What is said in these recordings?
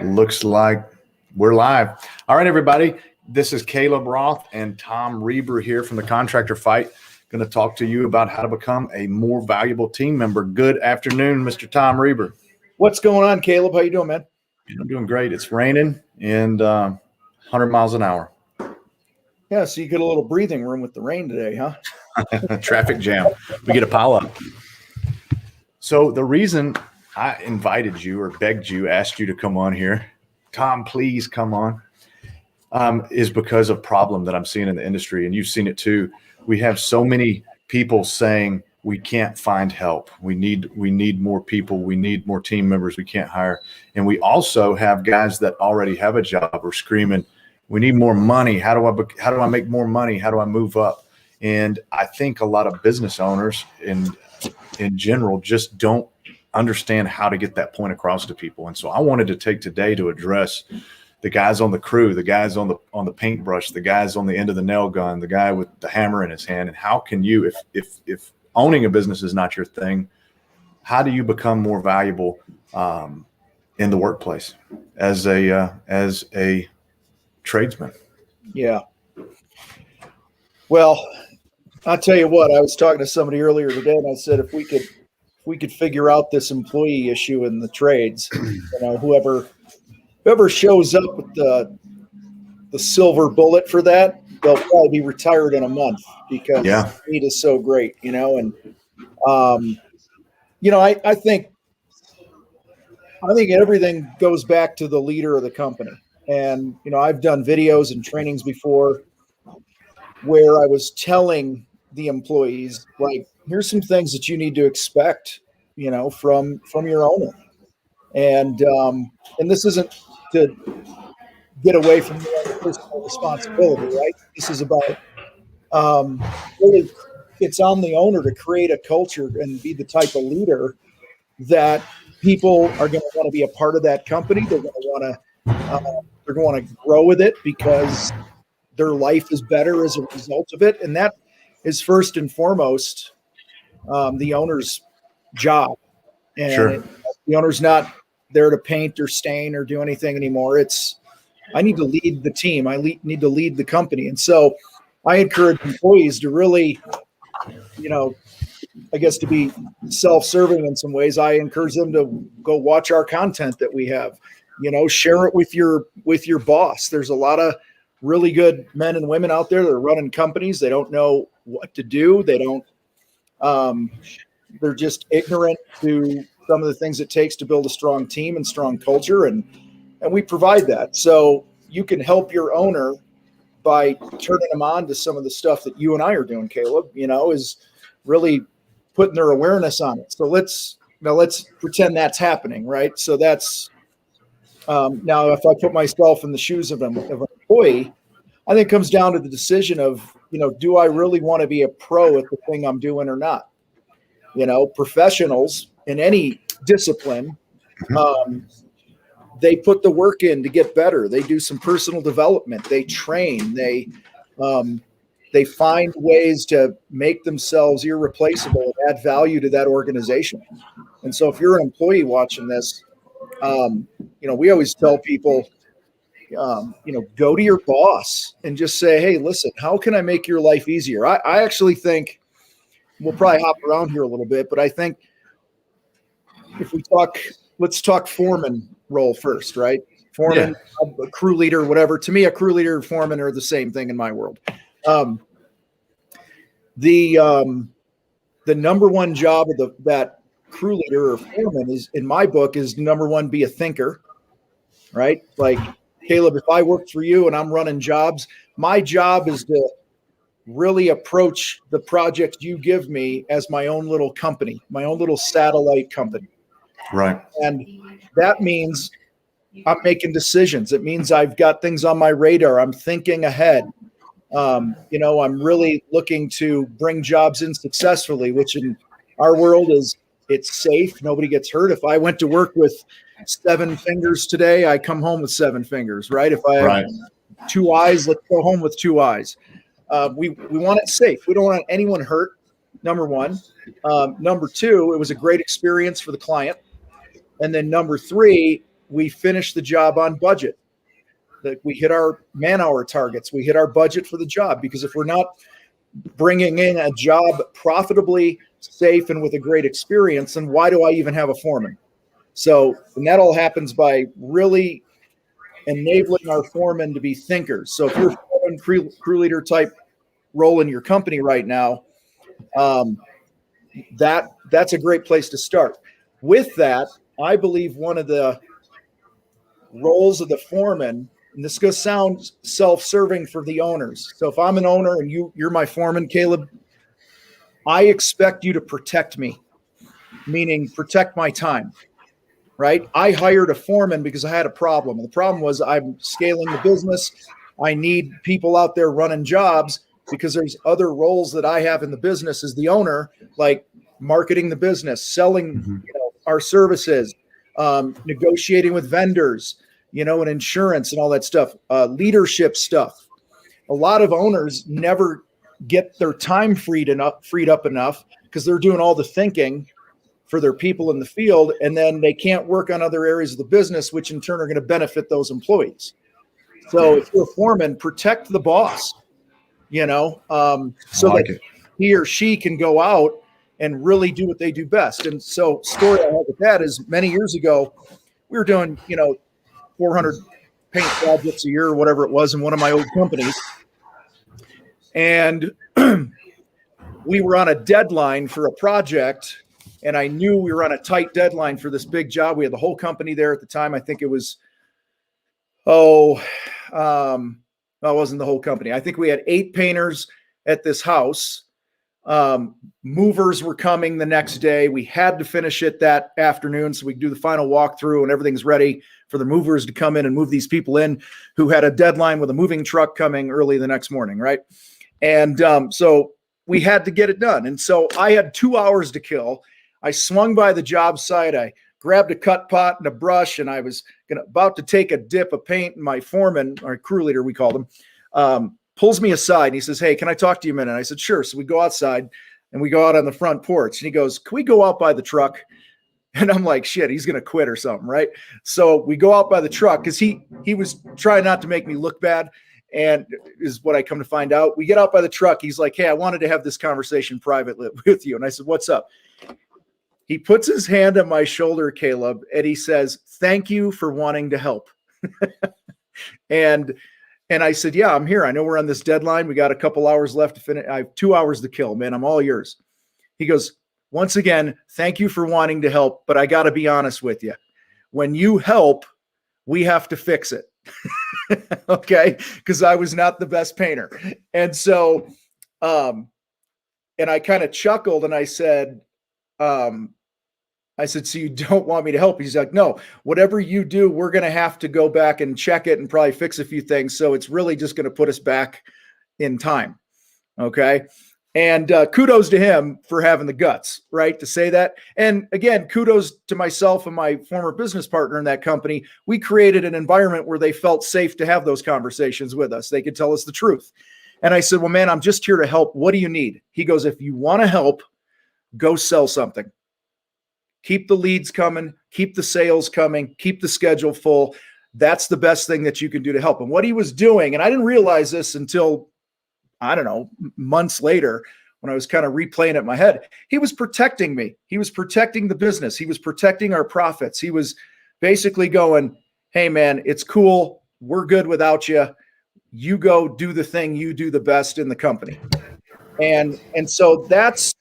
Looks like we're live. All right, everybody. This is Caleb Roth and Tom Reber here from the Contractor Fight. Going to talk to you about how to become a more valuable team member. Good afternoon, Mr. Tom Reber. What's going on, Caleb? How you doing, man? I'm doing great. It's raining and 100 miles an hour. Yeah, so you get a little breathing room with the rain today, huh? Traffic jam. We get a pile up. So the reason I invited you or begged you, asked you to come on here, Tom, please come on, is because of problem that I'm seeing in the industry. And you've seen it too. We have so many people saying we can't find help. We need more people. We need more team members we can't hire. And we also have guys that already have a job or screaming, we need more money. How do I make more money? How do I move up? And I think a lot of business owners in general just don't understand how to get that point across to people. And so I wanted to take today to address the guys on the crew, the guys on the paintbrush, the guys on the end of the nail gun, the guy with the hammer in his hand. And how can you, if owning a business is not your thing, how do you become more valuable in the workplace as a tradesman? Yeah. Well, I'll tell you what, I was talking to somebody earlier today and I said, if we could figure out this employee issue in the trades, whoever shows up with the silver bullet for that, they'll probably be retired in a month because the need is so great, and I think everything goes back to the leader of the company. And, I've done videos and trainings before where I was telling the employees, like, here's some things that you need to expect, from your owner. And this isn't to get away from the personal responsibility, right? This is about really, it's on the owner to create a culture and be the type of leader that people are going to want to be a part of that company. They're going to want to grow with it because their life is better as a result of it. And that is first and foremost the owner's job. And the owner's not there to paint or stain or do anything anymore. I need to lead the team. I need to lead the company. And so I encourage employees to really, I guess to be self-serving in some ways. I encourage them to go watch our content that we have, share it with your boss. There's a lot of really good men and women out there that are running companies. They don't know what to do. They're just ignorant to some of the things it takes to build a strong team and strong culture. And we provide that. So you can help your owner by turning them on to some of the stuff that you and I are doing, Caleb, is really putting their awareness on it. So let's pretend that's happening, right? So that's now if I put myself in the shoes of an employee, I think it comes down to the decision of, do I really want to be a pro at the thing I'm doing or not? Professionals in any discipline, they put the work in to get better. They do some personal development. They train. They find ways to make themselves irreplaceable and add value to that organization. And so if you're an employee watching this, we always tell people, go to your boss and just say, hey, listen, how can I make your life easier? I actually think we'll probably hop around here a little bit, but I think if let's talk foreman role first, right? Foreman, a crew leader, whatever. To me, a crew leader and foreman are the same thing in my world. The number one job of that crew leader or foreman is, in my book, is number one, be a thinker, right? Like, Caleb, if I work for you and I'm running jobs, my job is to really approach the project you give me as my own little company, my own little satellite company. Right. And that means I'm making decisions. It means I've got things on my radar. I'm thinking ahead. I'm really looking to bring jobs in successfully, which in our world it's safe. Nobody gets hurt. If I went to work with 7 fingers today, I come home with 7 fingers, right? If I have 2 eyes, let's go home with 2 eyes. We want it safe. We don't want anyone hurt, number one. Number two, it was a great experience for the client. And then number three, we finish the job on budget. That we hit our man-hour targets. We hit our budget for the job, because if we're not bringing in a job profitably, safe, and with a great experience, then why do I even have a foreman? So, and that all happens by really enabling our foremen to be thinkers. So if you're a foreman, crew leader type role in your company right now, that's a great place to start. With that, I believe one of the roles of the foreman, and this is going to sound self-serving for the owners. So if I'm an owner and you're my foreman, Caleb, I expect you to protect me, meaning protect my time, right? I hired a foreman because I had a problem. And the problem was I'm scaling the business. I need people out there running jobs because there's other roles that I have in the business as the owner, like marketing the business, selling our services, negotiating with vendors, and insurance and all that stuff, leadership stuff. A lot of owners never get their time freed up enough because they're doing all the thinking for their people in the field, and then they can't work on other areas of the business, which in turn are going to benefit those employees. So if you're a foreman, protect the boss, so that he or she can go out and really do what they do best. And so story I have with that is many years ago, we were doing, 400 paint projects a year or whatever it was in one of my old companies. And we were on a deadline for a project, and I knew we were on a tight deadline for this big job. We had the whole company there at the time. I think it was, it wasn't the whole company. I think we had 8 painters at this house. Movers were coming the next day. We had to finish it that afternoon so we could do the final walkthrough and everything's ready for the movers to come in and move these people in who had a deadline with a moving truck coming early the next morning, right? And so we had to get it done. And so I had 2 hours to kill. I swung by the job site. I grabbed a cut pot and a brush, and I was about to take a dip of paint. And my foreman, or crew leader, we called him, pulls me aside and he says, "Hey, can I talk to you a minute?" I said, "Sure." So we go outside and we go out on the front porch, and he goes, "Can we go out by the truck?" And I'm like, shit, he's going to quit or something, right? So we go out by the truck because he was trying not to make me look bad, and is what I come to find out. We get out by the truck. He's like, "Hey, I wanted to have this conversation privately with you." And I said, "What's up?" He puts his hand on my shoulder, Caleb, and he says, "Thank you for wanting to help." And I said, "Yeah, I'm here. I know we're on this deadline. We got a couple hours left to finish. I have 2 hours to kill, man. I'm all yours." He goes, "Once again, thank you for wanting to help, but I got to be honest with you. When you help, we have to fix it." Okay? Because I was not the best painter. And so, and I kind of chuckled and I said, "So you don't want me to help?" He's like, "No, whatever you do, we're going to have to go back and check it and probably fix a few things. So it's really just going to put us back in time." Okay. And kudos to him for having the guts, right, to say that. And again, kudos to myself and my former business partner in that company. We created an environment where they felt safe to have those conversations with us. They could tell us the truth. And I said, "Well, man, I'm just here to help. What do you need?" He goes, "If you want to help, go sell something. Keep the leads coming, keep the sales coming, keep the schedule full. That's the best thing that you can do to help." And what he was doing, and I didn't realize this until, I don't know, months later when I was kind of replaying it in my head, he was protecting me. He was protecting the business. He was protecting our profits. He was basically going, "Hey, man, it's cool. We're good without you. You go do the thing you do the best in the company." And so that's,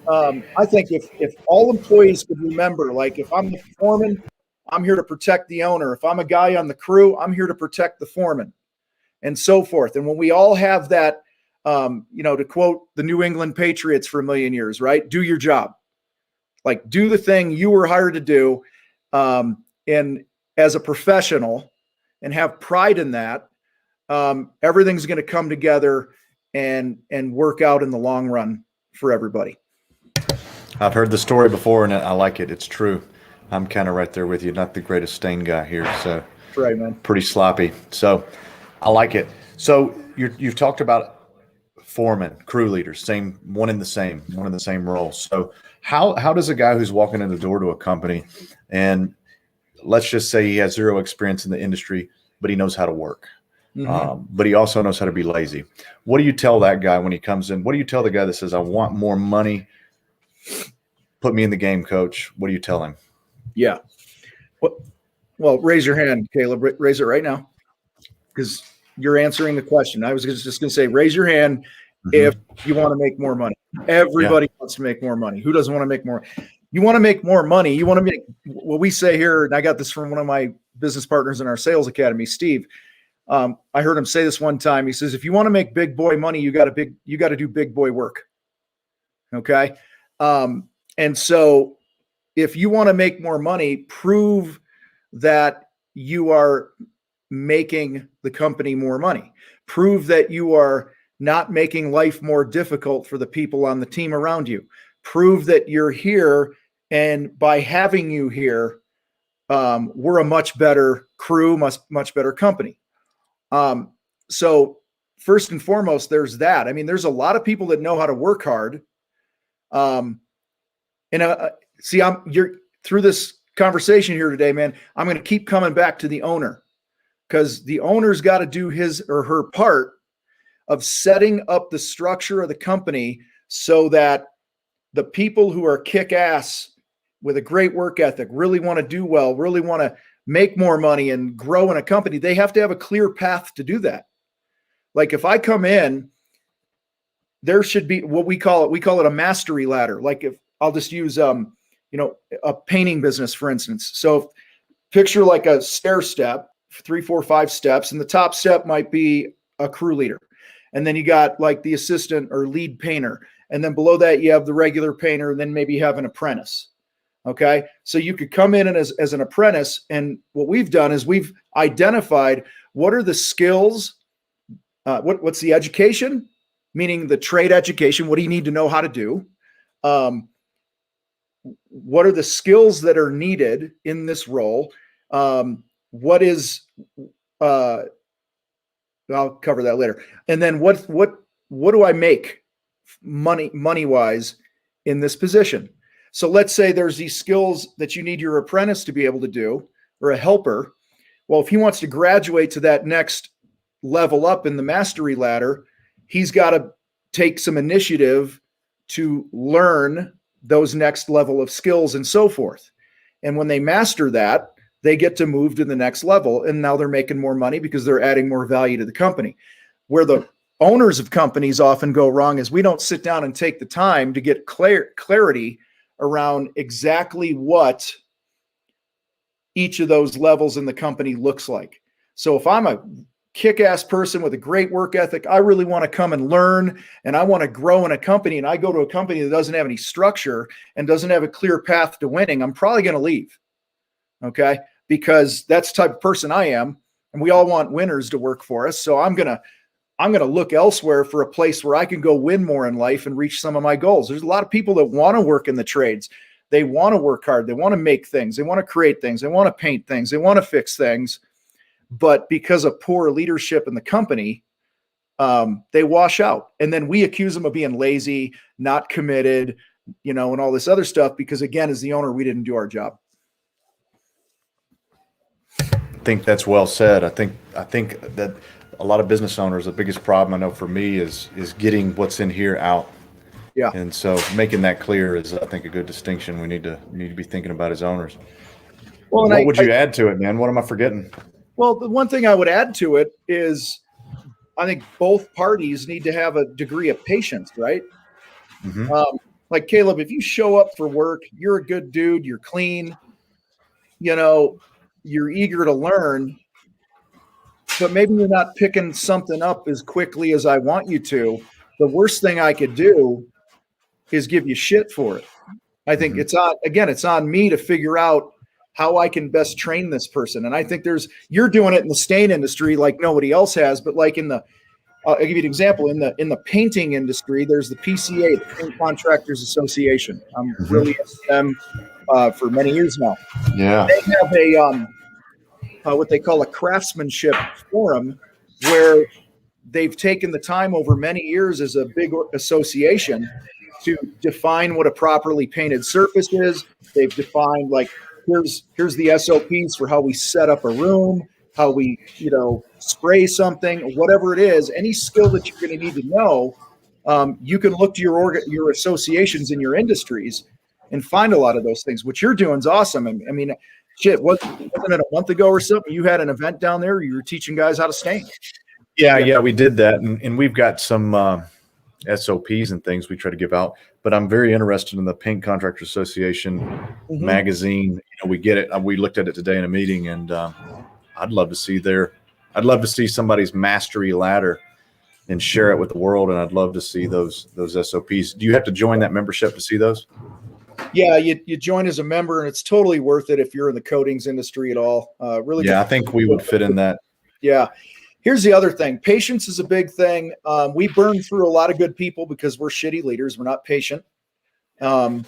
I think if all employees could remember, like if I'm the foreman, I'm here to protect the owner. If I'm a guy on the crew, I'm here to protect the foreman, and so forth. And when we all have that, to quote the New England Patriots for a million years, right? Do your job. Like do the thing you were hired to do, and as a professional, and have pride in that. Everything's going to come together and work out in the long run for everybody. I've heard the story before, and I like it. It's true. I'm kind of right there with you. Not the greatest stain guy here, so right, man. Pretty sloppy. So I like it. So you've talked about foreman, crew leader, one in the same role. So how does a guy who's walking in the door to a company, and let's just say he has zero experience in the industry, but he knows how to work, but he also knows how to be lazy. What do you tell that guy when he comes in? What do you tell the guy that says, I want more money, put me in the game, coach? What do you tell him? Yeah. Well, raise your hand, Caleb. Raise it right now, because you're answering the question. I was just going to say, raise your hand if you want to make more money. Everybody wants to make more money. Who doesn't want to make more? You want to make more money. You want to make what we say here. And I got this from one of my business partners in our sales academy, Steve. I heard him say this one time. He says, if you want to make big boy money, you got to do big boy work. Okay. And so if you want to make more money, prove that you are making the company more money. Prove that you are not making life more difficult for the people on the team around you. Prove that you're here, and by having you here, we're a much better crew, much better company. So first and foremost, there's that. I mean, there's a lot of people that know how to work hard. See, you're through this conversation here today, man. I'm going to keep coming back to the owner, because the owner's got to do his or her part of setting up the structure of the company so that the people who are kick-ass with a great work ethic, really want to do well, really want to make more money and grow in a company, they have to have a clear path to do that. Like if I come in, there should be what we call it a mastery ladder. Like if I'll just use, a painting business, for instance. So picture like a stair step, 3, 4, 5 steps, and the top step might be a crew leader. And then you got like the assistant or lead painter. And then below that, you have the regular painter, and then maybe you have an apprentice. Okay. So you could come in as an apprentice. And what we've done is we've identified what are the skills, what's the education, meaning the trade education. What do you need to know how to do? What are the skills that are needed in this role? What is, I'll cover that later. And then what do I make money wise in this position? So let's say there's these skills that you need your apprentice to be able to do, or a helper. Well, if he wants to graduate to that next level up in the mastery ladder, he's got to take some initiative to learn those next level of skills and so forth. And when they master that, they get to move to the next level. And now they're making more money because they're adding more value to the company. Where the owners of companies often go wrong is we don't sit down and take the time to get clarity around exactly what each of those levels in the company looks like. So if I'm a kick-ass person with a great work ethic, I really want to come and learn, and I want to grow in a company, and I go to a company that doesn't have any structure and doesn't have a clear path to winning, I'm probably going to leave. Okay. Because that's the type of person I am. And we all want winners to work for us. So I'm going to look elsewhere for a place where I can go win more in life and reach some of my goals. There's a lot of people that want to work in the trades. They want to work hard. They want to make things. They want to create things. They want to paint things. They want to fix things. But because of poor leadership in the company, they wash out. And then we accuse them of being lazy, not committed, and all this other stuff, because again, as the owner, we didn't do our job. I think that's well said. I think that a lot of business owners, the biggest problem I know for me is getting what's in here out. Yeah. And so making that clear is, I think, a good distinction we need to be thinking about as owners. Well, what would you add to it, man? What am I forgetting? Well, the one thing I would add to it is I think both parties need to have a degree of patience, right? Mm-hmm. Like Caleb, if you show up for work, you're a good dude, you're clean, you're eager to learn, but maybe you're not picking something up as quickly as I want you to. The worst thing I could do is give you shit for it. I think it's on me to figure out how I can best train this person. And I think you're doing it in the stain industry like nobody else has, but like I'll give you an example. In the painting industry, there's the PCA, the Paint Contractors Association. I'm really into them for many years now. Yeah. They have what they call a craftsmanship forum, where they've taken the time over many years as a big association to define what a properly painted surface is. They've defined like, here's the SOPs for how we set up a room, how we, spray something, whatever it is, any skill that you're going to need to know. You can look to your associations in your industries and find a lot of those things. What you're doing is awesome. I mean, shit, wasn't it a month ago or something? You had an event down there. You were teaching guys how to stain. Yeah, we did that, and we've got some SOPs and things we try to give out. But I'm very interested in the Paint Contractor Association magazine. We get it. We looked at it today in a meeting, and I'd love to see somebody's mastery ladder and share it with the world. And I'd love to see those SOPs. Do you have to join that membership to see those? Yeah, you join as a member, and it's totally worth it if you're in the coatings industry at all. Really. Yeah, I think we would fit in that. Yeah. Here's the other thing. Patience is a big thing. We burn through a lot of good people because we're shitty leaders. We're not patient. And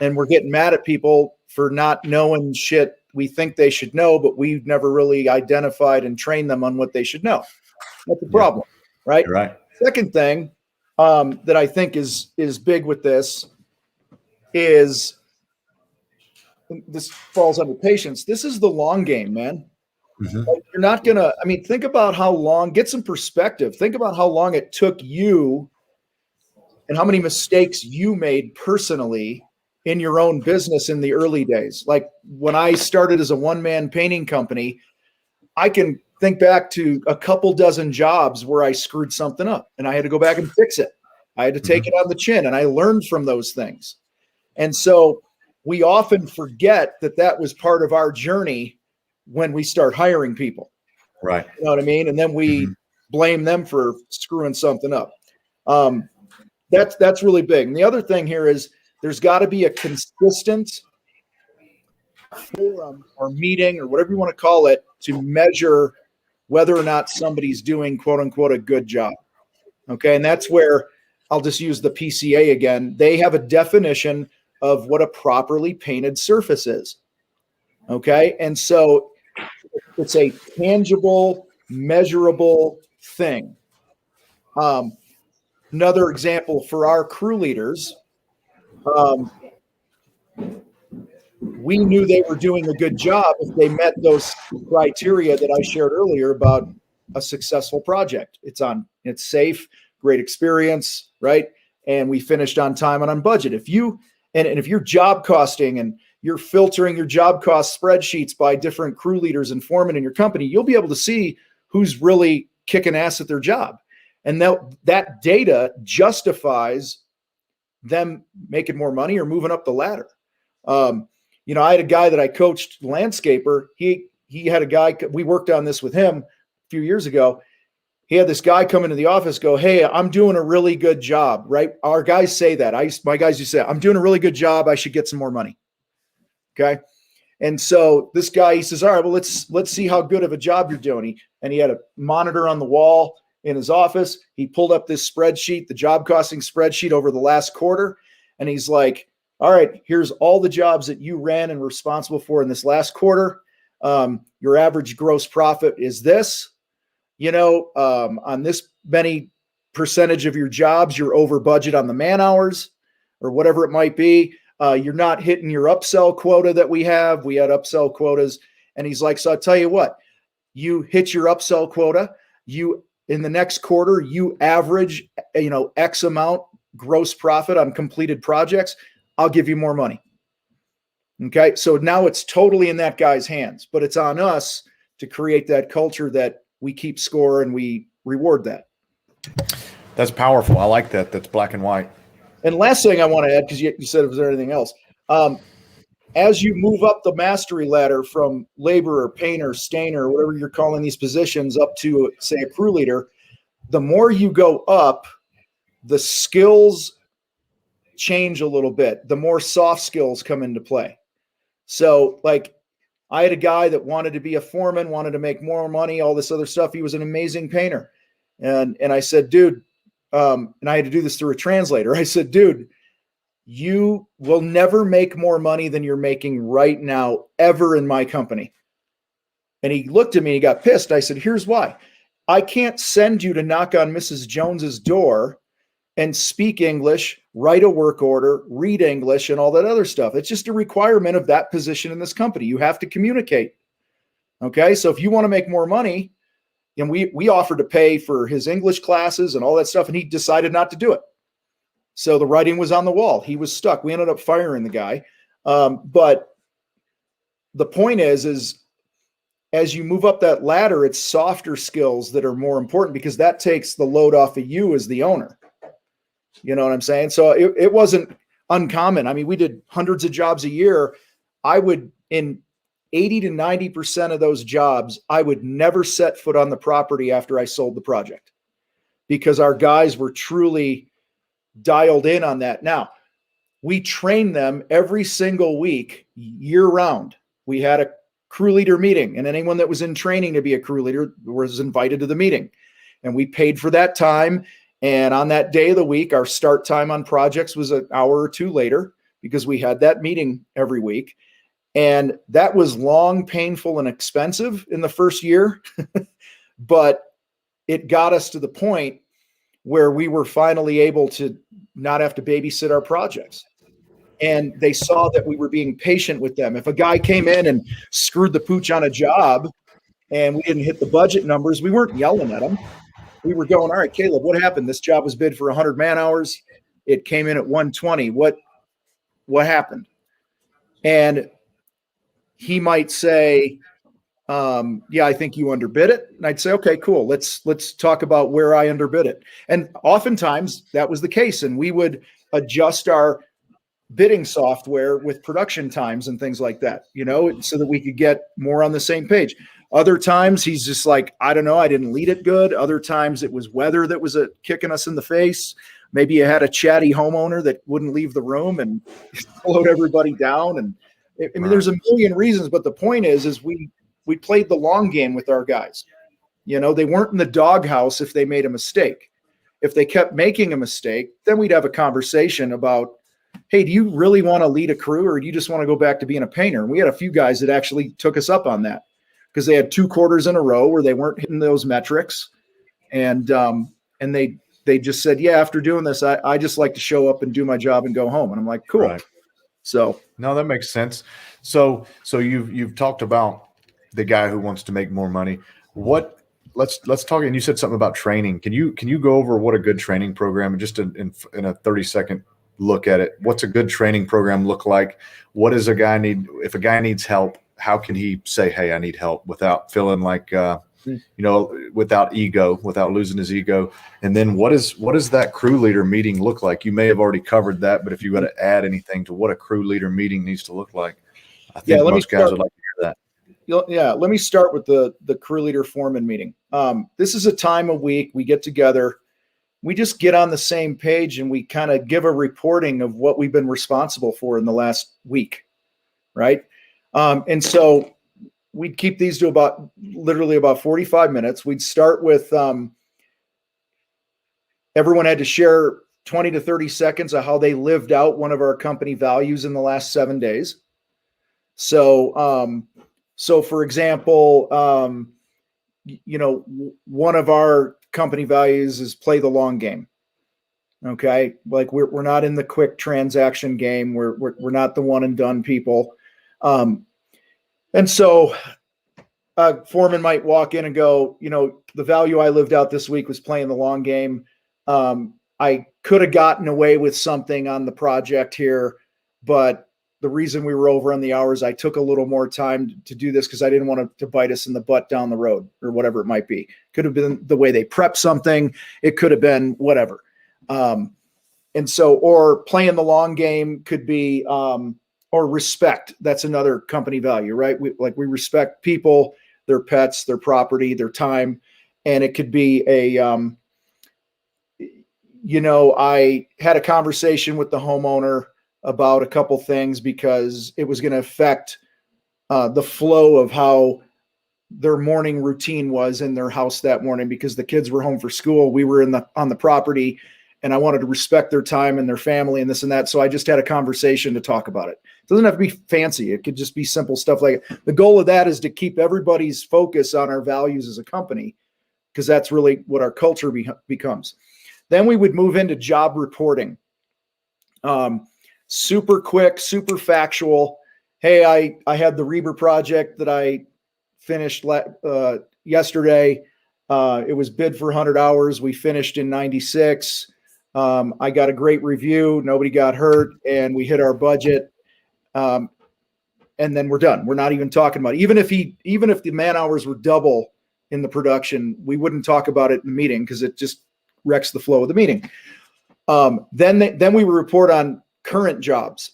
we're getting mad at people for not knowing shit we think they should know, but we've never really identified and trained them on what they should know. That's the problem, right? You're right. Second thing that I think is big with this is, this falls under patience. This is the long game, man. Like, you're not going to, think about how long, get some perspective. Think about how long it took you and how many mistakes you made personally in your own business in the early days. Like when I started as a one-man painting company, I can think back to a couple dozen jobs where I screwed something up and I had to go back and fix it. I had to take it on the chin, and I learned from those things. And so we often forget that was part of our journey when we start hiring people. Right. You know what I mean? And then we blame them for screwing something up. That's really big. And the other thing here is there's got to be a consistent forum or meeting or whatever you want to call it to measure whether or not somebody's doing, quote unquote, a good job. Okay. And that's where I'll just use the PCA again. They have a definition of what a properly painted surface is. Okay. And so it's a tangible, measurable thing. Another example for our crew leaders, we knew they were doing a good job if they met those criteria that I shared earlier about a successful project. It's safe, great experience, right? And we finished on time and on budget. If you're job costing and you're filtering your job cost spreadsheets by different crew leaders and foremen in your company, you'll be able to see who's really kicking ass at their job. And that data justifies them making more money or moving up the ladder. I had a guy that I coached, landscaper. He had a guy, we worked on this with him a few years ago. He had this guy come into the office, go, "Hey, I'm doing a really good job," right? Our guys say that. My guys used to say, "I'm doing a really good job. I should get some more money." Okay. And so this guy, he says, "All right, well, let's see how good of a job you're doing." And he had a monitor on the wall in his office. He pulled up this spreadsheet, the job costing spreadsheet over the last quarter. And he's like, "All right, here's all the jobs that you ran and were responsible for in this last quarter. Your average gross profit is this, on this many percentage of your jobs, you're over budget on the man hours or whatever it might be. You're not hitting your upsell quota that we have. We had upsell quotas." And he's like, "So I'll tell you what, you hit your upsell quota. In the next quarter, you average, X amount gross profit on completed projects. I'll give you more money." Okay. So now it's totally in that guy's hands, but it's on us to create that culture that we keep score and we reward that. That's powerful. I like that. That's black and white. And last thing I want to add, because you said, was there anything else? As you move up the mastery ladder from laborer, painter, stainer, whatever you're calling these positions, up to, say, a crew leader, the more you go up, the skills change a little bit. The more soft skills come into play. So, like, I had a guy that wanted to be a foreman, wanted to make more money, all this other stuff. He was an amazing painter. And I said, "Dude," and I had to do this through a translator. I said, "Dude, you will never make more money than you're making right now ever in my company." And he looked at me, he got pissed. I said, "Here's why. I can't send you to knock on Mrs. Jones's door and speak English, write a work order, read English, and all that other stuff. It's just a requirement of that position in this company. You have to communicate. Okay. So if you want to make more money, and we offered to pay for his English classes and all that stuff, and he decided not to do it. So the writing was on the wall. He was stuck. We ended up firing the guy. But the point is as you move up that ladder, it's softer skills that are more important, because that takes the load off of you as the owner. You know what I'm saying? So it wasn't uncommon. I mean, we did hundreds of jobs a year. I would, in 80 to 90% of those jobs, I would never set foot on the property after I sold the project, because our guys were truly dialed in on that. Now, we trained them every single week, year round. We had a crew leader meeting, and anyone that was in training to be a crew leader was invited to the meeting, and we paid for that time. And on that day of the week, our start time on projects was an hour or two later, because we had that meeting every week. And that was long, painful, and expensive in the first year, but it got us to the point where we were finally able to not have to babysit our projects. And they saw that we were being patient with them. If a guy came in and screwed the pooch on a job and we didn't hit the budget numbers, we weren't yelling at him. We were going, all right, Caleb, what happened? This job was bid for 100 man hours. It came in at 120. What happened? And he might say, yeah, I think you underbid it. And I'd say, okay, cool. Let's talk about where I underbid it. And oftentimes that was the case. And we would adjust our bidding software with production times and things like that, so that we could get more on the same page. Other times he's just like, I don't know, I didn't lead it good. Other times it was weather that was kicking us in the face. Maybe you had a chatty homeowner that wouldn't leave the room and slowed everybody down. And I mean, there's a million reasons, but the point is we played the long game with our guys. They weren't in the doghouse if they made a mistake. If they kept making a mistake, then we'd have a conversation about, hey, do you really want to lead a crew, or do you just want to go back to being a painter? And we had a few guys that actually took us up on that, because they had 2 quarters in a row where they weren't hitting those metrics. And they just said, yeah, after doing this, I just like to show up and do my job and go home. And I'm like, cool. Right. So no, that makes sense. So you've talked about the guy who wants to make more money. Let's talk. And you said something about training. Can you go over what a good training program, just in a 30-second look at it? What's a good training program look like? What does a guy need? If a guy needs help, how can he say, hey, I need help, without feeling like, without ego, without losing his ego? And then what does that crew leader meeting look like? You may have already covered that, but if you got to add anything to what a crew leader meeting needs to look like, I think most guys would like to hear that. Yeah. Let me start with the crew leader foreman meeting. This is a time a week we get together. We just get on the same page and we kind of give a reporting of what we've been responsible for in the last week. Right. And so we'd keep these to literally about 45 minutes. We'd start with, everyone had to share 20 to 30 seconds of how they lived out one of our company values in the last 7 days. So for example, one of our company values is play the long game. Okay. Like we're not in the quick transaction game. We're not the one and done people. And so foreman might walk in and go, the value I lived out this week was playing the long game. I could have gotten away with something on the project here, but the reason we were over on the hours, I took a little more time to do this because I didn't want it to bite us in the butt down the road, or whatever it might be. Could have been the way they prep something. It could have been whatever. And so, or playing the long game could be, or respect. That's another company value, right? We respect people, their pets, their property, their time. And it could be I had a conversation with the homeowner about a couple things because it was going to affect the flow of how their morning routine was in their house that morning, because the kids were home for school. We were on the property, and I wanted to respect their time and their family and this and that. So I just had a conversation to talk about it. It doesn't have to be fancy. It could just be simple stuff like it. The goal of that is to keep everybody's focus on our values as a company, because that's really what our culture becomes. Then we would move into job reporting. Super quick, super factual. Hey, I had the Reber project that I finished yesterday. It was bid for 100 hours. We finished in 96. I got a great review. Nobody got hurt, and we hit our budget. And then we're done. We're not even talking about it. Even if the man hours were double in the production, we wouldn't talk about it in the meeting because it just wrecks the flow of the meeting. Then we would report on current jobs.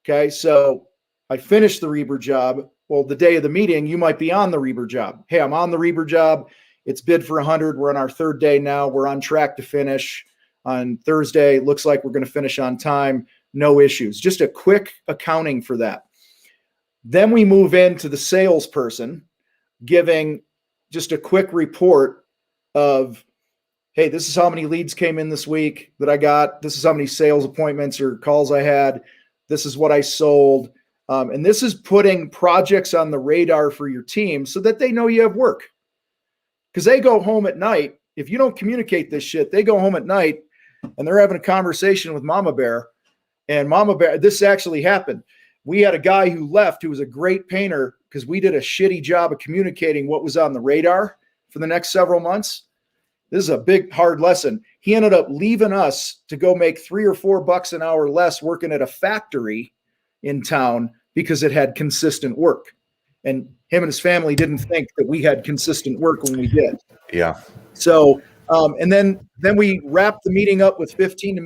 Okay, so I finished the Reber job. Well, the day of the meeting, you might be on the Reber job. Hey, I'm on the Reber job. It's bid for 100. We're on our third day now. We're on track to finish on Thursday. Looks like we're going to finish on time. No issues. Just a quick accounting for that. Then we move into the salesperson giving just a quick report of, hey, this is how many leads came in this week that I got. This is how many sales appointments or calls I had. This is what I sold. And this is putting projects on the radar for your team so that they know you have work. Because they go home at night. If you don't communicate this shit, they go home at night and they're having a conversation with Mama Bear. And Mama Bear, this actually happened. We had a guy who left who was a great painter because we did a shitty job of communicating what was on the radar for the next several months. This is a big, hard lesson. He ended up leaving us to go make $3 or $4 an hour less working at a factory in town because it had consistent work. And him and his family didn't think that we had consistent work when we did. Yeah. So, and then we wrapped the meeting up with 15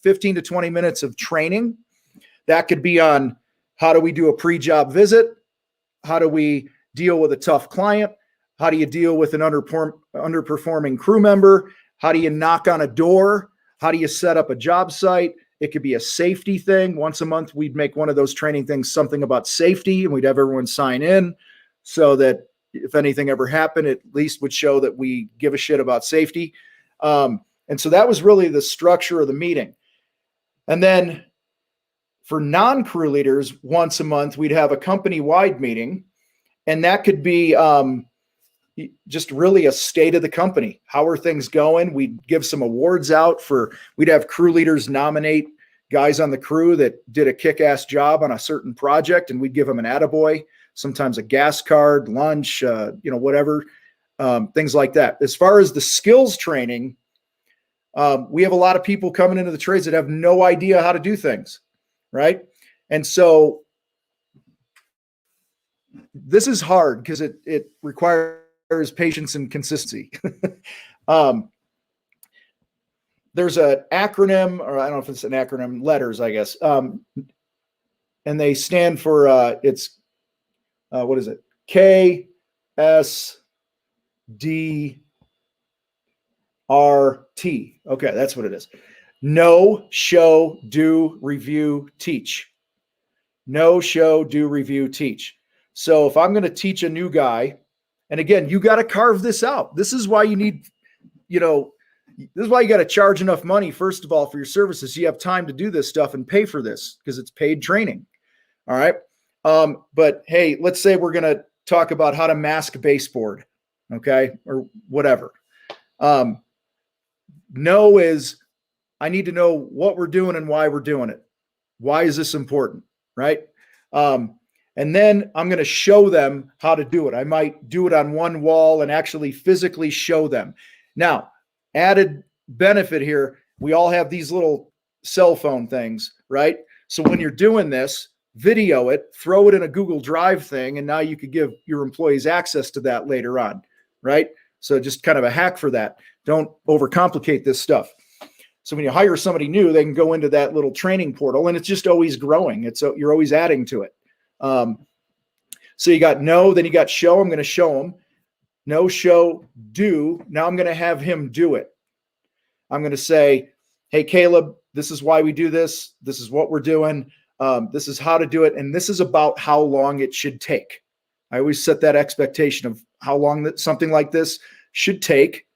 to 20 minutes of training. That could be on how do we do a pre-job visit? How do we deal with a tough client? How do you deal with an underperforming crew member? How do you knock on a door? How do you set up a job site? It could be a safety thing. Once a month, we'd make one of those training things something about safety, and we'd have everyone sign in so that if anything ever happened, at least would show that we give a shit about safety. And so that was really the structure of the meeting. And then for non-crew leaders, once a month, we'd have a company-wide meeting, and that could be just really a state of the company. How are things going? We'd give some awards out we'd have crew leaders nominate guys on the crew that did a kick-ass job on a certain project, and we'd give them an attaboy, sometimes a gas card, lunch, whatever, things like that. As far as the skills training, we have a lot of people coming into the trades that have no idea how to do things, right? And so this is hard because it requires patience and consistency. There's an acronym, or I don't know if it's an acronym, letters, I guess. And they stand for, what is it? KSDRT. Okay, that's what it is. Know, show, do, review, teach. Know, show, do, review, teach. So if I'm going to teach a new guy, and again, you got to carve this out. This is why you need, this is why you got to charge enough money, first of all, for your services. So you have time to do this stuff and pay for this because it's paid training. All right. But hey, let's say we're going to talk about how to mask baseboard. Okay. Or whatever. Know is I need to know what we're doing and why we're doing it. Why is this important? Right. And then I'm going to show them how to do it. I might do it on one wall and actually physically show them. Now, added benefit here, we all have these little cell phone things, right? So when you're doing this, video it, throw it in a Google Drive thing, and now you could give your employees access to that later on, right? So just kind of a hack for that. Don't overcomplicate this stuff. So when you hire somebody new, they can go into that little training portal, and it's just always growing. You're always adding to it. So you got know, then you got show. I'm going to show him. No, show, do. Now I'm going to have him do it. I'm going to say, hey, Caleb, this is why we do this. This is what we're doing. This is how to do it. And this is about how long it should take. I always set that expectation of how long that something like this should take,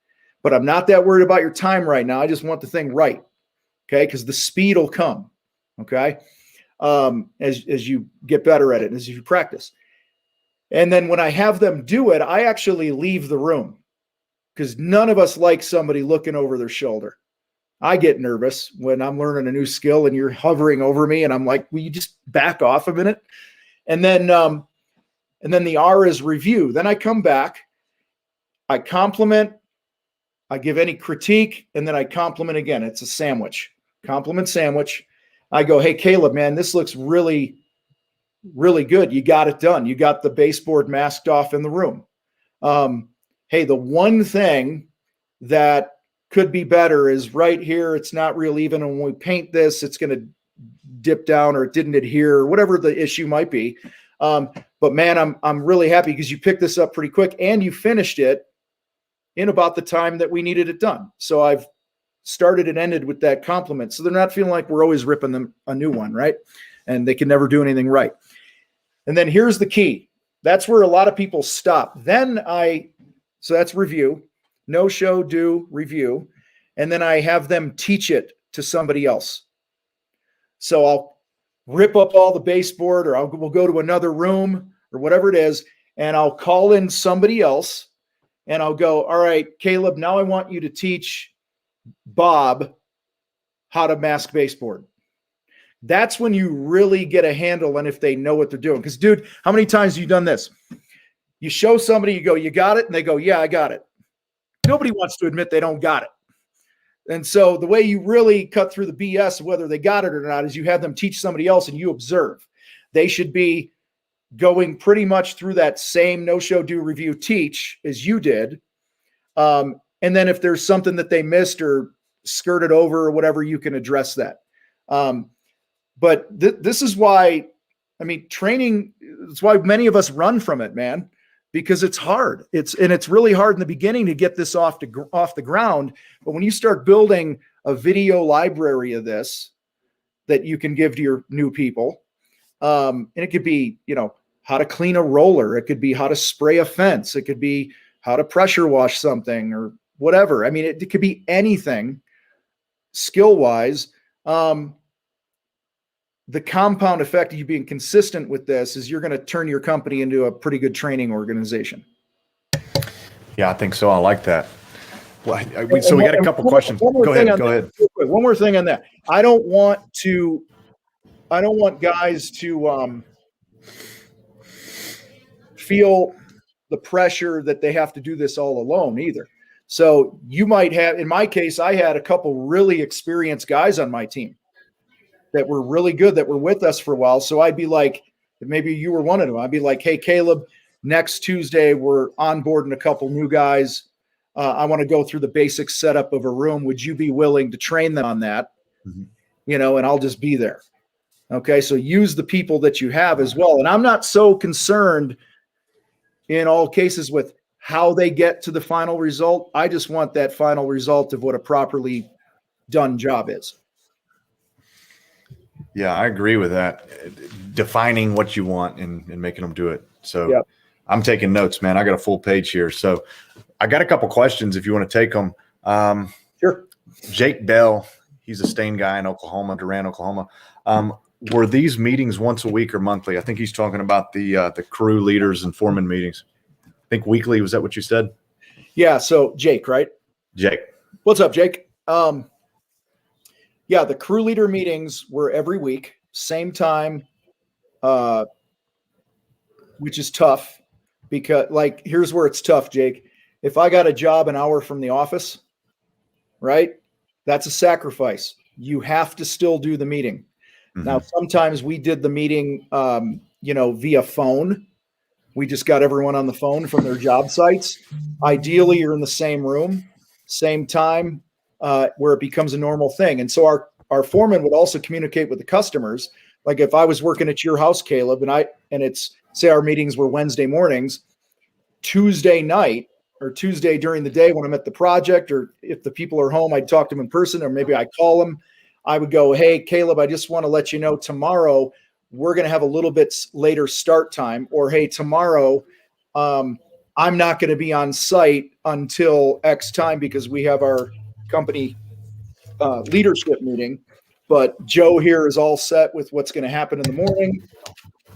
but I'm not that worried about your time right now. I just want the thing right. Okay. Because the speed will come. Okay. As you get better at it, as you practice. And then when I have them do it, I actually leave the room. because none of us like somebody looking over their shoulder. I get nervous when I'm learning a new skill and you're hovering over me, and I'm like, will you just back off a minute? And then the R is review. Then I come back, I compliment, I give any critique, and then I compliment again. It's a sandwich, compliment sandwich. I go, hey, Caleb, man, this looks really, really good. You got it done. You got the baseboard masked off in the room. Hey, the one thing that could be better is right here. It's not real even. And when we paint this, it's going to dip down, or it didn't adhere, or whatever the issue might be. But man, I'm really happy because you picked this up pretty quick and you finished it in about the time that we needed it done. So I've started and ended with that compliment. So they're not feeling like we're always ripping them a new one, right? And they can never do anything right. And then here's the key. That's where a lot of people stop. So that's review, no show, do, review. And then I have them teach it to somebody else. So I'll rip up all the baseboard, or we'll go to another room or whatever it is. And I'll call in somebody else and I'll go, all right, Caleb, now I want you to teach Bob how to mask baseboard. That's when you really get a handle on if they know what they're doing. Because, dude, how many times have you done this? You show somebody, you go, you got it? And they go, yeah, I got it. Nobody wants to admit they don't got it. And so the way you really cut through the BS of whether they got it or not is you have them teach somebody else and you observe. They should be going pretty much through that same no-show, do, review, teach as you did. And then if there's something that they missed or skirted over or whatever, you can address that. But this is why, training, it's why many of us run from it, man, because it's hard. It's really hard in the beginning to get this off the ground. But when you start building a video library of this that you can give to your new people, and it could be, how to clean a roller. It could be how to spray a fence. It could be how to pressure wash something or whatever. It could be anything skill-wise. The compound effect of you being consistent with this is you're going to turn your company into a pretty good training organization. Yeah, I think so. I like that. Well, so we got a couple questions. Go ahead. One more thing on that. I don't want guys to feel the pressure that they have to do this all alone either. So you might have, in my case, I had a couple really experienced guys on my team that were really good, that were with us for a while. So I'd be like, maybe you were one of them. I'd be like, hey, Caleb, next Tuesday, we're onboarding a couple new guys. I want to go through the basic setup of a room. Would you be willing to train them on that? Mm-hmm. And I'll just be there. Okay. So use the people that you have as well. And I'm not so concerned in all cases with how they get to the final result. I just want that final result of what a properly done job is. Yeah, I agree with that. Defining what you want and making them do it. So yep. I'm taking notes, man. I got a full page here. So I got a couple questions if you want to take them. Sure. Jake Bell, he's a stain guy in Oklahoma, Durant, Oklahoma. Were these meetings once a week or monthly? I think he's talking about the crew leaders and foreman meetings. I think weekly. Was that what you said? Yeah. So Jake, right? Jake. What's up, Jake? Yeah, the crew leader meetings were every week, same time, which is tough because, here's where it's tough, Jake. If I got a job an hour from the office, right, that's a sacrifice. You have to still do the meeting. Mm-hmm. Now, sometimes we did the meeting, via phone. We just got everyone on the phone from their job sites. Ideally, you're in the same room, same time. Where it becomes a normal thing. And so our foreman would also communicate with the customers. Like if I was working at your house, Caleb, and it's say our meetings were Wednesday mornings, Tuesday night or Tuesday during the day when I'm at the project, or if the people are home, I'd talk to them in person, or maybe I call them. I would go, hey, Caleb, I just want to let you know tomorrow we're going to have a little bit later start time, or hey, tomorrow, I'm not going to be on site until X time because we have our company leadership meeting, but Joe here is all set with what's going to happen in the morning.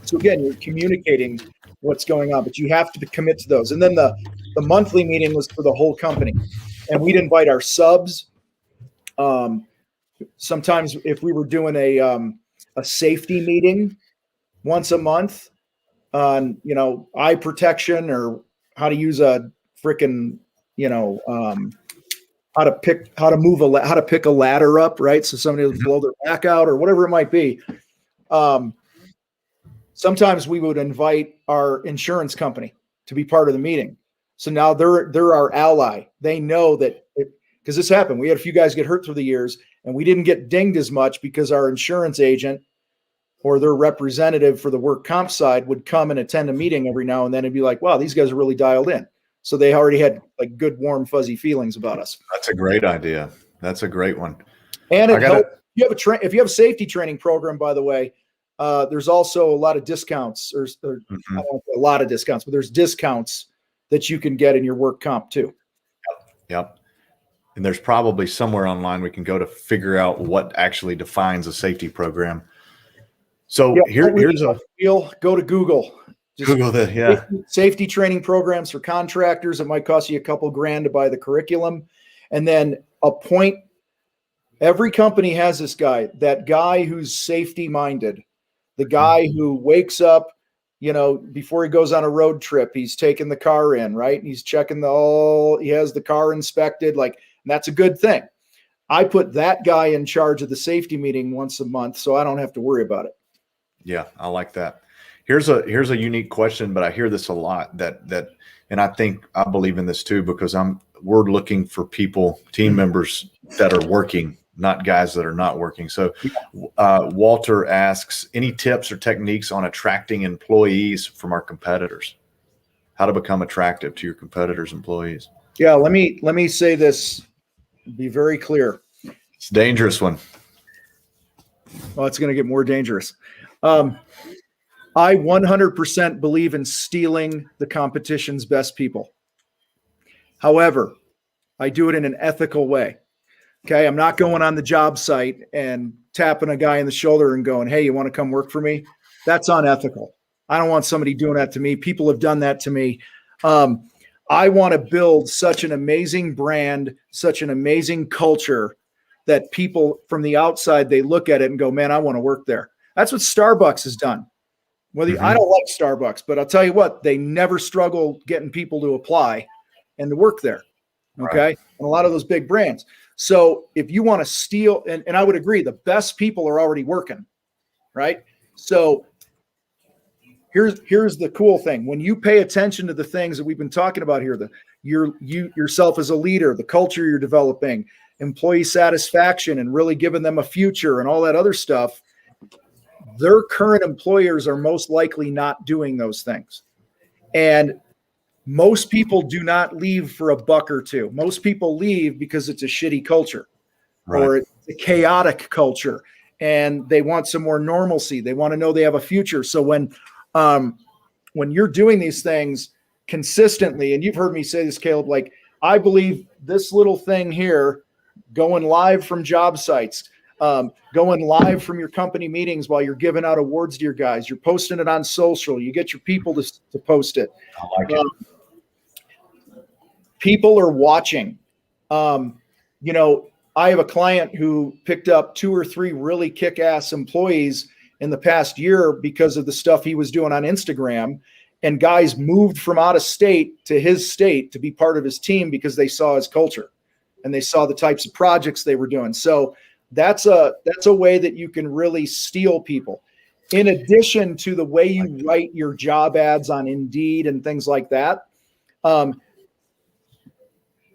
So again, you're communicating what's going on, but you have to commit to those. And then the The monthly meeting was for the whole company, and we'd invite our subs. Sometimes if we were doing a safety meeting once a month on, eye protection or how to use a freaking, how to pick a ladder up, right? So somebody will blow their back out or whatever it might be. Sometimes we would invite our insurance company to be part of the meeting. So now they're our ally. They know that because this happened. We had a few guys get hurt through the years, and we didn't get dinged as much because our insurance agent or their representative for the work comp side would come and attend a meeting every now and then and be like, wow, these guys are really dialed in. So they already had like good, warm, fuzzy feelings about us. That's a great idea. That's a great one. And if you have a safety training program, by the way, there's also a lot of discounts or I don't know a lot of discounts, but there's discounts that you can get in your work comp too. Yep. And there's probably somewhere online we can go to figure out what actually defines a safety program. So here's go to Google. Just Google that, Safety training programs for contractors. It might cost you a couple grand to buy the curriculum. And then appoint, every company has this guy, that guy who's safety minded, the guy who wakes up, before he goes on a road trip, he's taking the car in, right? And he's checking he has the car inspected, and that's a good thing. I put that guy in charge of the safety meeting once a month, so I don't have to worry about it. Yeah, I like that. Here's a unique question, but I hear this a lot and I believe in this too, because we're looking for team members that are working, not guys that are not working. So Walter asks, any tips or techniques on attracting employees from our competitors? How to become attractive to your competitors' employees? Yeah, let me say this, be very clear. It's a dangerous one. Well, it's going to get more dangerous. I 100% believe in stealing the competition's best people. However, I do it in an ethical way. Okay. I'm not going on the job site and tapping a guy in the shoulder and going, hey, you want to come work for me? That's unethical. I don't want somebody doing that to me. People have done that to me. I want to build such an amazing brand, such an amazing culture that people from the outside, they look at it and go, man, I want to work there. That's what Starbucks has done. I don't like Starbucks, but I'll tell you what, they never struggle getting people to apply and to work there. Okay. Right. And a lot of those big brands. So if you want to steal, and I would agree, the best people are already working. Right. So here's the cool thing. When you pay attention to the things that we've been talking about here, yourself as a leader, the culture you're developing, employee satisfaction, and really giving them a future and all that other stuff, their current employers are most likely not doing those things. And most people do not leave for a buck or two. Most people leave because it's a shitty culture, right, or it's a chaotic culture, and they want some more normalcy. They want to know they have a future. So when you're doing these things consistently, and you've heard me say this, Caleb, I believe this little thing here, going live from job sites, going live from your company meetings while you're giving out awards to your guys, you're posting it on social, you get your people to post it. I like it. People are watching. I have a client who picked up 2 or 3 really kick-ass employees in the past year because of the stuff he was doing on Instagram, and guys moved from out of state to his state to be part of his team because they saw his culture and they saw the types of projects they were doing. So that's a way that you can really steal people. In addition to the way you write your job ads on Indeed and things like that.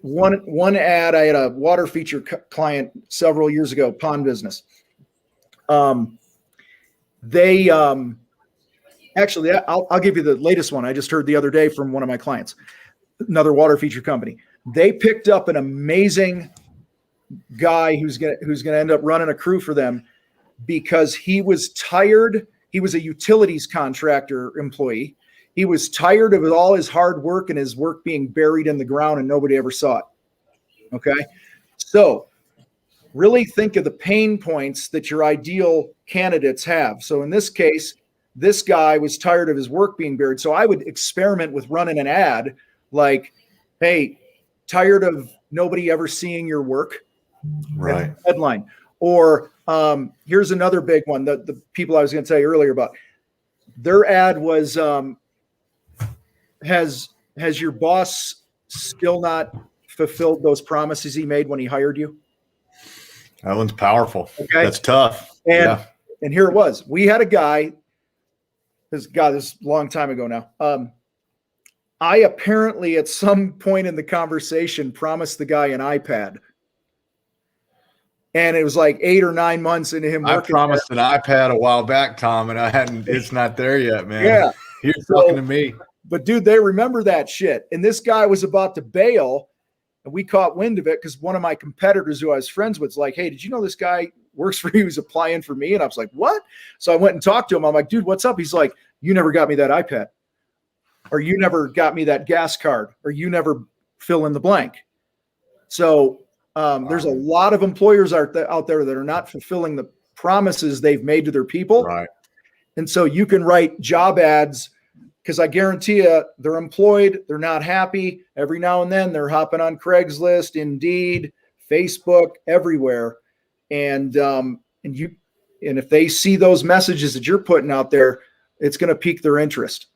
One ad, I had a water feature client several years ago, pond business. They actually, I'll give you the latest one I just heard the other day from one of my clients, another water feature company. They picked up an amazing guy who's gonna end up running a crew for them because he was tired. He was a utilities contractor employee. He was tired of all his hard work and his work being buried in the ground and nobody ever saw it. Okay. So really think of the pain points that your ideal candidates have. So in this case, this guy was tired of his work being buried. So I would experiment with running an ad like, Hey, tired of nobody ever seeing your work? Right. Headline. Or here's another big one that the people I was going to tell you earlier about. Their ad was, has your boss still not fulfilled those promises he made when he hired you? That one's powerful. Okay. That's tough. And here it was. We had a guy, this is a long time ago now. I apparently at some point in the conversation promised the guy an iPad. And it was like 8 or 9 months into him working. I promised an iPad a while back, Tom, and it's not there yet, man. Yeah. You're talking to me. But dude, they remember that shit. And this guy was about to bail, and we caught wind of it because one of my competitors who I was friends with was like, hey, did you know this guy works for you? He's applying for me. And I was like, what? So I went and talked to him. I'm like, dude, what's up? He's like, you never got me that iPad, or you never got me that gas card, or you never fill in the blank. So there's a lot of employers out there that are not fulfilling the promises they've made to their people. Right. And so you can write job ads, because I guarantee you they're employed, they're not happy. Every now and then they're hopping on Craigslist, Indeed, Facebook, everywhere. And if they see those messages that you're putting out there, it's going to pique their interest.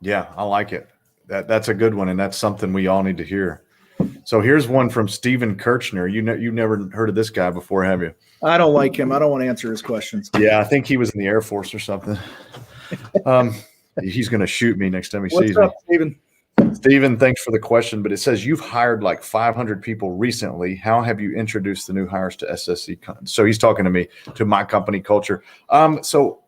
Yeah, I like it. That's a good one, and that's something we all need to hear. So here's one from Steven Kirchner. You've never heard of this guy before, have you? I don't like him. I don't want to answer his questions. Yeah, I think he was in the Air Force or something. He's going to shoot me next time he sees me. Steven? Steven, thanks for the question, but it says you've hired like 500 people recently. How have you introduced the new hires to SSC? So he's talking to me, to my company culture. So,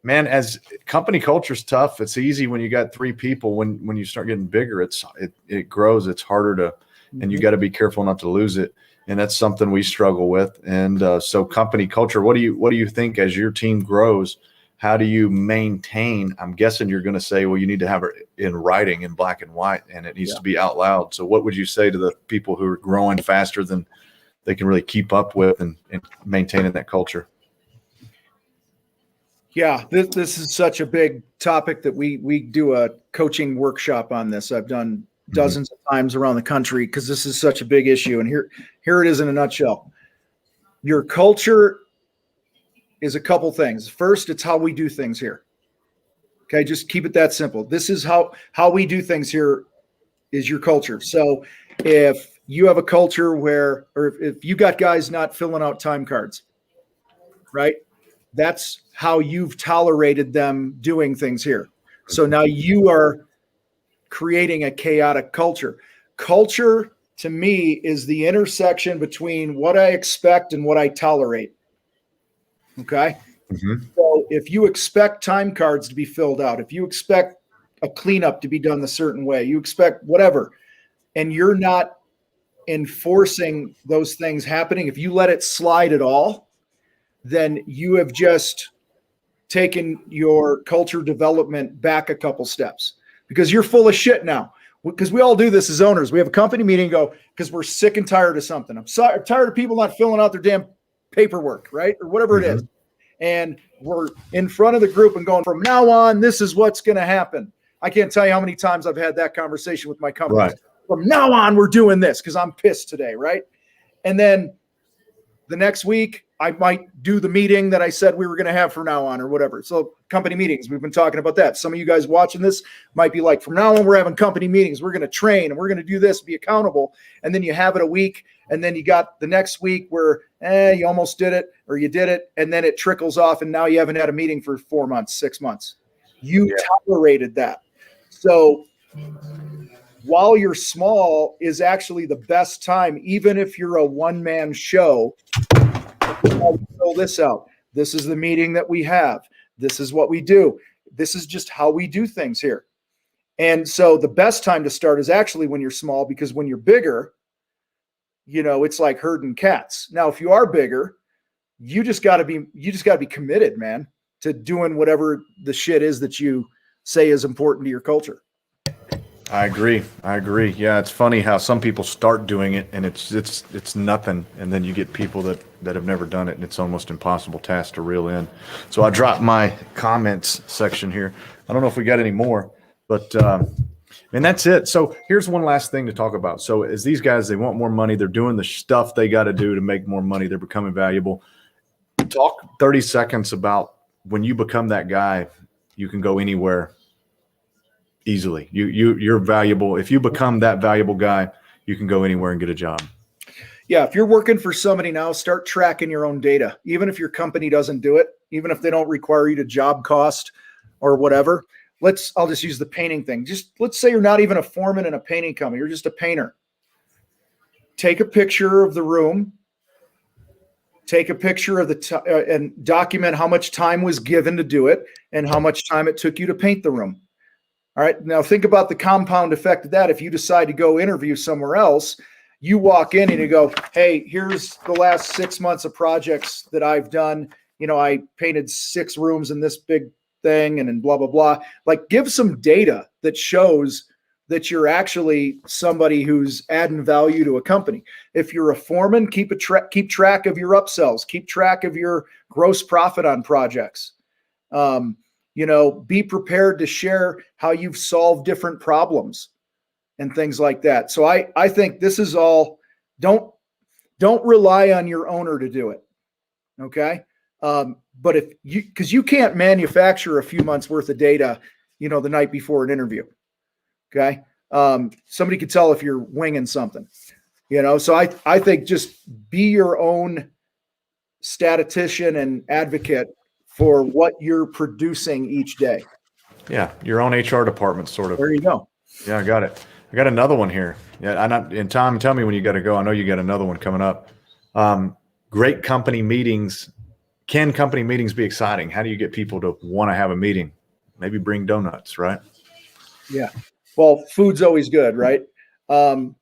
man, as company culture is tough. It's easy when you got 3 people. When you start getting bigger, it grows. It's harder to, and you got to be careful not to lose it. And that's something we struggle with. And so, company culture. What do you think as your team grows? How do you maintain? I'm guessing you're going to say, well, you need to have it in writing in black and white, and it needs to be out loud. So, what would you say to the people who are growing faster than they can really keep up with and maintaining that culture? Yeah, this is such a big topic that we do a coaching workshop on this. I've done dozens of times around the country because this is such a big issue. And here it is in a nutshell. Your culture is a couple things. First, it's how we do things here. Okay, just keep it that simple. This is how we do things here is your culture. So if you have a culture where, or if you got guys not filling out time cards, right? That's how you've tolerated them doing things here. So now you are creating a chaotic culture. Culture, to me, is the intersection between what I expect and what I tolerate. Okay. So if you expect time cards to be filled out, if you expect a cleanup to be done a certain way, you expect whatever, and you're not enforcing those things happening, if you let it slide at all, then you have just taken your culture development back a couple steps, because you're full of shit now. Because we all do this as owners. We have a company meeting and go, because we're sick and tired of something. I'm tired of people not filling out their damn paperwork, right? Or whatever it is. And we're in front of the group and going, from now on, this is what's going to happen. I can't tell you how many times I've had that conversation with my company. Right. From now on, we're doing this because I'm pissed today, right? And then the next week, I might do the meeting that I said we were going to have from now on or whatever. So company meetings, we've been talking about that. Some of you guys watching this might be like, from now on, we're having company meetings. We're going to train and we're going to do this, be accountable. And then you have it a week. And then you got the next week where, you almost did it or you did it. And then it trickles off. And now you haven't had a meeting for 4 months, 6 months. You tolerated that. So while you're small is actually the best time, even if you're a one-man show, fill this out. This is the meeting that we have. This is what we do. This is just how we do things here. And so the best time to start is actually when you're small, because when you're bigger, it's like herding cats. Now, if you are bigger, you just got to be committed, man, to doing whatever the shit is that you say is important to your culture. I agree. Yeah, it's funny how some people start doing it and it's nothing, and then you get people that have never done it, and it's almost impossible task to reel in. So I dropped my comments section here. I don't know if we got any more, but And that's it. So here's one last thing to talk about. So as these guys, they want more money. They're doing the stuff they got to do to make more money. They're becoming valuable. Talk 30 seconds about when you become that guy, you can go anywhere easily. You're valuable. If you become that valuable guy, you can go anywhere and get a job. Yeah. If you're working for somebody now, start tracking your own data. Even if your company doesn't do it, even if they don't require you to job cost or whatever. I'll just use the painting thing. Just let's say you're not even a foreman in a painting company. You're just a painter. Take a picture of the room. Take a picture of and document how much time was given to do it and how much time it took you to paint the room. All right. Now think about the compound effect of that. If you decide to go interview somewhere else, you walk in and you go, hey, here's the last 6 months of projects that I've done. I painted 6 rooms in this big thing and blah, blah, blah. Like give some data that shows that you're actually somebody who's adding value to a company. If you're a foreman, keep track of your upsells, keep track of your gross profit on projects. Be prepared to share how you've solved different problems and things like that. So I think this is all, don't rely on your owner to do it. Okay. But because you can't manufacture a few months worth of data, the night before an interview. Okay. Somebody could tell if you're winging something, so I think just be your own statistician and advocate for what you're producing each day. Yeah. Your own HR department, sort of. There you go. Yeah, I got it. I got another one here. Yeah. And Tom, tell me when you got to go. I know you got another one coming up. Great company meetings. Can company meetings be exciting? How do you get people to want to have a meeting? Maybe bring donuts, right? Yeah. Well, food's always good, right? Have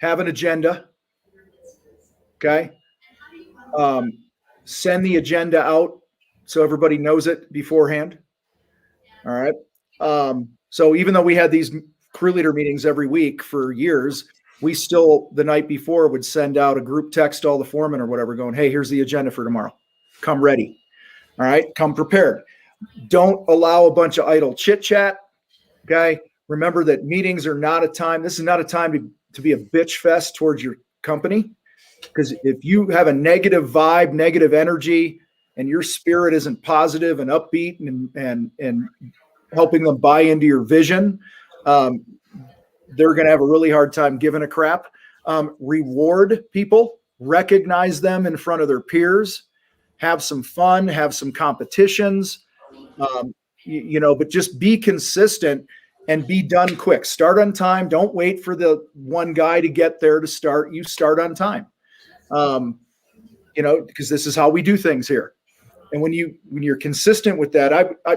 an agenda. Okay. Send the agenda out so everybody knows it beforehand. All right. So even though we had these crew leader meetings every week for years, we still the night before would send out a group text to all the foremen or whatever going, hey, here's the agenda for tomorrow. Come ready. All right. Come prepared. Don't allow a bunch of idle chit chat. Okay. Remember that meetings are not a time. This is not a time to be a bitch fest towards your company. Because if you have a negative vibe, negative energy, and your spirit isn't positive and upbeat and helping them buy into your vision, they're going to have a really hard time giving a crap. Reward people, recognize them in front of their peers, have some fun, have some competitions, but just be consistent and be done quick. Start on time. Don't wait for the one guy to get there to start. You start on time. Because this is how we do things here. And when you're consistent with that,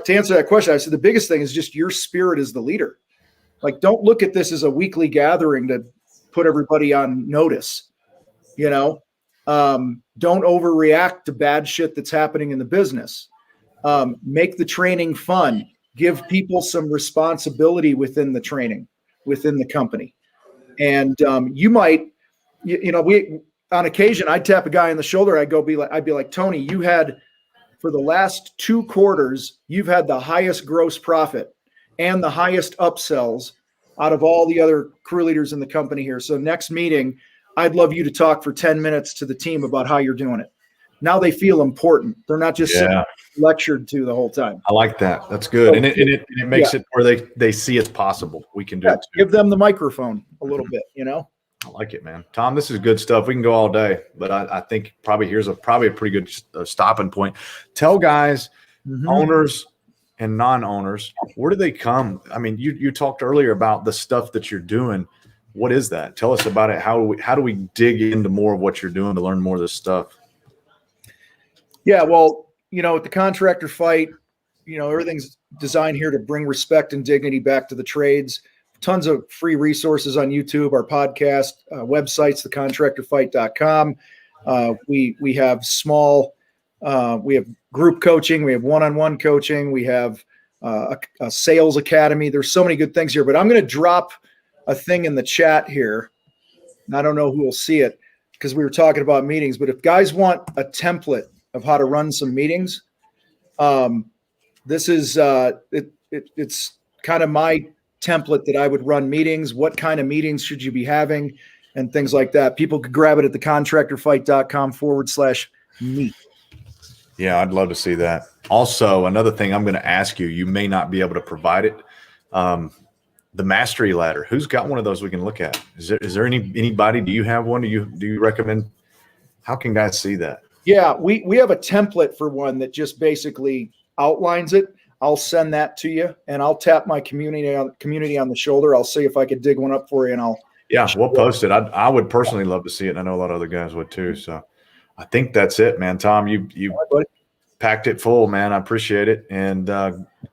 to answer that question, I said the biggest thing is just your spirit as the leader. Like, don't look at this as a weekly gathering to put everybody on notice. Don't overreact to bad shit that's happening in the business. Make the training fun. Give people some responsibility within the training, within the company. And you might, on occasion, I'd tap a guy on the shoulder. I'd be like, Tony, you had, for the last 2 quarters, you've had the highest gross profit and the highest upsells out of all the other crew leaders in the company here. So next meeting, I'd love you to talk for 10 minutes to the team about how you're doing it. Now they feel important. They're not just sitting lectured to the whole time. I like that. That's good. So, and it makes it where they see it's possible. We can do it too. Give them the microphone a little bit, I like it, man. Tom, this is good stuff. We can go all day, but I think here's a pretty good stopping point. Tell guys, owners and non-owners, where do they come? I mean, you talked earlier about the stuff that you're doing. What is that? Tell us about it. How do we dig into more of what you're doing to learn more of this stuff? Yeah, well, at the contractor fight, everything's designed here to bring respect and dignity back to the trades. Tons of free resources on YouTube, our podcast, websites, thecontractorfight.com. We have we have group coaching, we have one-on-one coaching, we have a sales academy. There's so many good things here, but I'm going to drop a thing in the chat here. And I don't know who will see it because we were talking about meetings, but if guys want a template of how to run some meetings, this is it's kind of my template that I would run meetings. What kind of meetings should you be having and things like that. People could grab it at thecontractorfight.com/meet. Yeah, I'd love to see that. Also, another thing I'm going to ask you, you may not be able to provide it. The mastery ladder. Who's got one of those we can look at? Is there anybody? Do you have one? Do you recommend? How can guys see that? Yeah, we have a template for one that just basically outlines it. I'll send that to you, and I'll tap my community on the shoulder. I'll see if I could dig one up for you, and we'll post it. I would personally love to see it, and I know a lot of other guys would too. So I think that's it, man. Tom, you packed it full, man. I appreciate it. And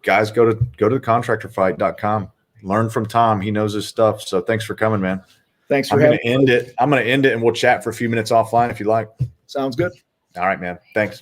guys, go to thecontractorfight.com. Learn from Tom. He knows his stuff. So thanks for coming, man. Thanks for having me. I'm going to end it, and we'll chat for a few minutes offline if you like. Sounds good. All right, man. Thanks.